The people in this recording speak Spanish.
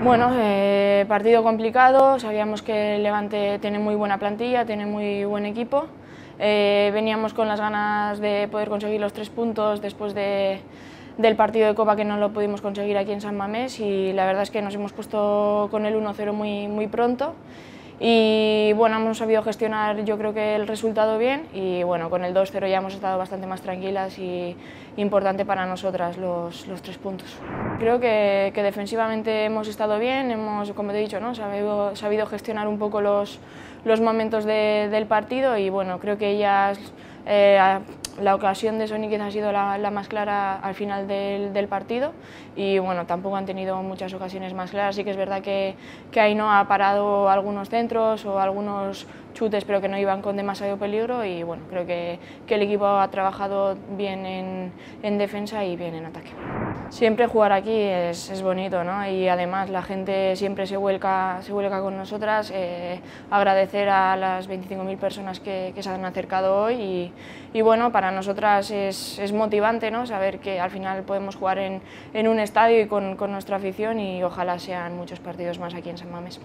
Bueno, partido complicado, sabíamos que el Levante tiene muy buena plantilla, tiene muy buen equipo. Veníamos con las ganas de poder conseguir los 3 puntos después del partido de Copa que no lo pudimos conseguir aquí en San Mamés, y la verdad es que nos hemos puesto con el 1-0 muy pronto y bueno, hemos sabido gestionar yo creo que el resultado bien, y bueno, con el 2-0 ya hemos estado bastante más tranquilas y importante para nosotras los 3 puntos. Creo que defensivamente hemos estado bien, hemos, como te he dicho, ¿no? sabido gestionar un poco los momentos del partido, y bueno, creo que ellas, la ocasión de Sony quizás ha sido la más clara al final del partido, y bueno, tampoco han tenido muchas ocasiones más claras. Sí que es verdad que Ainhoa ha parado algunos centros o algunos chutes, pero que no iban con demasiado peligro, y bueno, creo que el equipo ha trabajado bien en defensa y bien en ataque. Siempre jugar aquí es bonito, ¿no? Y además la gente siempre se vuelca con nosotras. Agradecer a las 25.000 personas que se han acercado hoy, y bueno, para nosotras es motivante, ¿no? Saber que al final podemos jugar en un estadio y con nuestra afición, y ojalá sean muchos partidos más aquí en San Mamés.